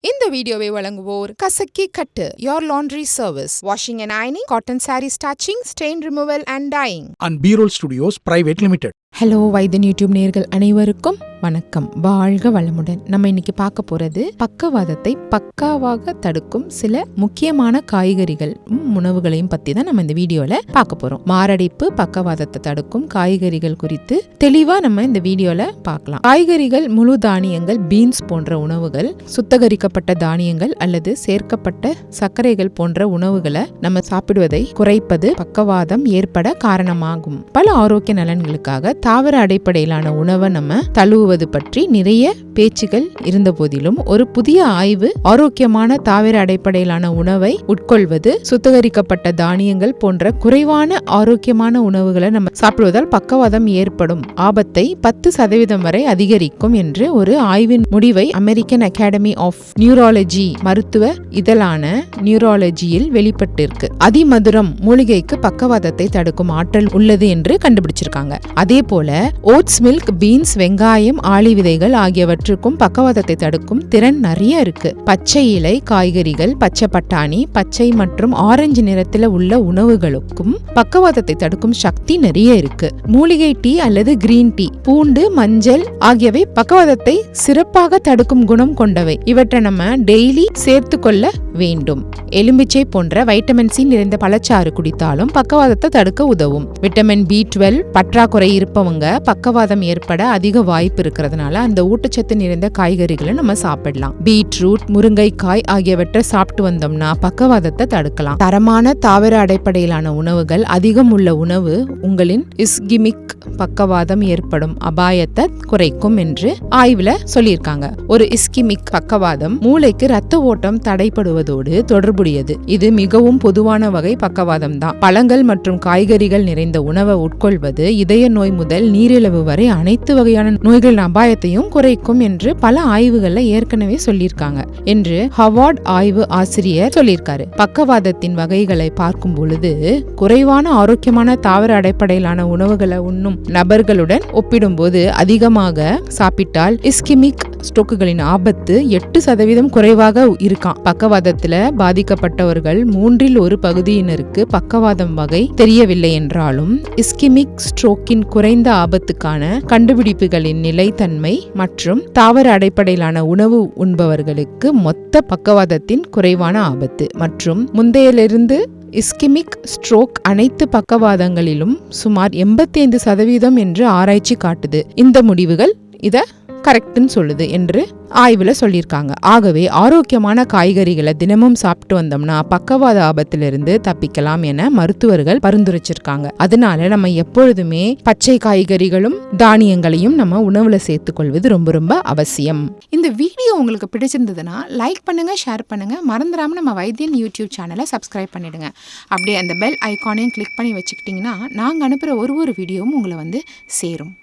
இந்த வீடியோவை வழங்குவோர் கசக்கி கட்டு your laundry service washing and ironing cotton saree starching stain removal and dyeing and B-Roll Studios Private Limited. Hello வைத்தியன் YouTube நேயர்கள் அனைவருக்கும் வணக்கம். வாழ்க வளமுடன். நம்ம இன்னைக்கு பார்க்க போறது பக்கவாதத்தை பக்காவாக தடுக்கும் சில முக்கியமான காய்கறிகள் உணவுகளையும் பத்தி தான் நம்ம இந்த வீடியோல பார்க்க போறோம். மாரடைப்பு பக்கவாதத்தை தடுக்கும் காய்கறிகள் குறித்து தெளிவா நம்ம இந்த வீடியோல பார்க்கலாம். காய்கறிகள், முழு தானியங்கள், பீன்ஸ் போன்ற உணவுகள், சுத்தகரிக்கப்பட்ட தானியங்கள் அல்லது சேர்க்கப்பட்ட சர்க்கரைகள் போன்ற உணவுகளை நம்ம சாப்பிடுவதை குறைப்பது பக்கவாதம் ஏற்பட காரணமாகும். பல ஆரோக்கிய நலன்களுக்காக தாவர அடிப்படையிலான உணவை நம்ம தழுவுவது பற்றி நிறைய பேச்சுகள் இருந்த போதிலும் ஒரு புதிய ஆய்வு ஆரோக்கியமான தாவர அடிப்படையிலான உணவை உட்கொள்வது, சுத்திகரிக்கப்பட்ட தானியங்கள் போன்ற குறைவான ஆரோக்கியமான உணவுகளை நம்ம சாப்பிடுவதால் பக்கவாதம் ஏற்படும் ஆபத்தை 10% வரை அதிகரிக்கும் என்று ஒரு ஆய்வின் முடிவை அமெரிக்கன் அகாடமி ஆஃப் நியூராலஜி மருத்துவ இதழான நியூராலஜியில் வெளிப்பட்டிருக்கு. அதிமதுரம் மூலிகைக்கு பக்கவாதத்தை தடுக்கும் ஆற்றல் உள்ளது என்று கண்டுபிடிச்சிருக்காங்க. அதே போல ஓட்ஸ் மில்க், பீன்ஸ், வெங்காயம், ஆளி விதைகள் ஆகியவற்றுக்கும் பக்கவாதத்தை தடுக்கும் திறன் நிறைய இருக்கு. பச்சை இலை காய்கறிகள், பச்சை பட்டாணி, பச்சை மற்றும் ஆரஞ்சு நிறத்தில் உள்ள உணவுகளுக்கும் பக்கவாதத்தை தடுக்கும் சக்தி நிறைய இருக்கு. மூலிகை டீ அல்லது கிரீன் டீ, பூண்டு, மஞ்சள் ஆகியவை பக்கவாதத்தை சிறப்பாக தடுக்கும் குணம் கொண்டவை. இவற்றை நம்ம டெய்லி சேர்த்து கொள்ள வேண்டும். எலும்பிச்சை போன்ற வைட்டமின் சி நிறைந்த பழச்சாறு குடித்தாலும் பக்கவாதத்தை தடுக்க உதவும். விட்டமின் B12 பற்றாக்குறை இருப்பவங்க பக்கவாதம் ஏற்பட அதிக வாய்ப்பு இருக்கிறதுனால அந்த ஊட்டச்சத்து நிறைந்த காய்கறிகளை நம்ம சாப்பிடலாம். பீட்ரூட், முருங்கைக்காய் ஆகியவற்றை சாப்பிட்டு வந்தோம்னா பக்கவாதத்தை தடுக்கலாம். தரமான தாவர அடிப்படையிலான உணவுகள் அதிகம் உள்ள உணவு உங்களின் இஸ்கிமிக் பக்கவாதம் ஏற்படும் அபாயத்தை குறைக்கும் என்று ஆய்வுல சொல்லியிருக்காங்க. ஒரு இஸ்கிமிக் பக்கவாதம் மூளைக்கு ரத்த ஓட்டம் தடைப்படுவதோடு தொடர்புடையது. இது மிகவும் பொதுவான வகை பக்கவாதம் தான். பழங்கள் மற்றும் காய்கறிகள் நிறைந்த உணவை உட்கொள்வது இதய நோய் முதல் நீரிழிவு வரை அனைத்து வகையான நோய்களின் அபாயத்தையும் குறைக்கும் என்று பல ஆய்வுகள்ல ஏற்கனவே சொல்லியிருக்காங்க என்று ஹவார்ட் ஆய்வு ஆசிரியர் சொல்லியிருக்காரு. பக்கவாதத்தின் வகைகளை பார்க்கும் பொழுது குறைவான ஆரோக்கியமான தாவர அடிப்படையிலான உணவுகளை உண்ணும் நபர்களுடன் ஒப்பிடும்போது அதிகமாக சாப்பிட்டால் இஸ்கிமிக் ஸ்ட்ரோக்குகளின் ஆபத்து 8% குறைவாக இருக்காம். பக்கவாதத்துல பாதிக்கப்பட்டவர்கள் 1/3 பகுதியினருக்கு பக்கவாதம் வகை தெரியவில்லை என்றாலும் இஸ்கிமிக் ஸ்ட்ரோக்கின் குறைந்த ஆபத்துக்கான கண்டுபிடிப்புகளின் நிலைத்தன்மை மற்றும் தாவர அடிப்படையிலான உணவு உண்பவர்களுக்கு மொத்த பக்கவாதத்தின் குறைவான ஆபத்து மற்றும் முந்தையிலிருந்து இஸ்கிமிக் ஸ்ட்ரோக் அனைத்து பக்கவாதங்களிலும் சுமார் 85% என்று ஆராய்ச்சி காட்டுது. இந்த முடிவுகள் இத கரெக்ட்னு சொல்லுது என்று ஆய்வுல சொல்லியிருக்காங்க. ஆகவே ஆரோக்கியமான காய்கறிகளை தினமும் சாப்பிட்டு வந்தோம்னா பக்கவாத ஆபத்திலிருந்து தப்பிக்கலாம் என மருத்துவர்கள் பரிந்துரைச்சிருக்காங்க. அதனால நம்ம எப்பொழுதுமே பச்சை காய்கறிகளும் தானியங்களையும் நம்ம உணவுல சேர்த்துக் கொள்வது ரொம்ப ரொம்ப அவசியம். இந்த வீடியோ உங்களுக்கு பிடிச்சிருந்ததுன்னா லைக் பண்ணுங்க, ஷேர் பண்ணுங்க, மறந்துடாம நம்ம வைத்தியன் யூடியூப் சேனலை சப்ஸ்கிரைப் பண்ணிடுங்க. அப்படியே அந்த பெல் ஐகானையும் கிளிக் பண்ணி வச்சுக்கிட்டீங்கன்னா நாங்க அனுப்புற ஒரு வீடியோவும் உங்களை வந்து சேரும்.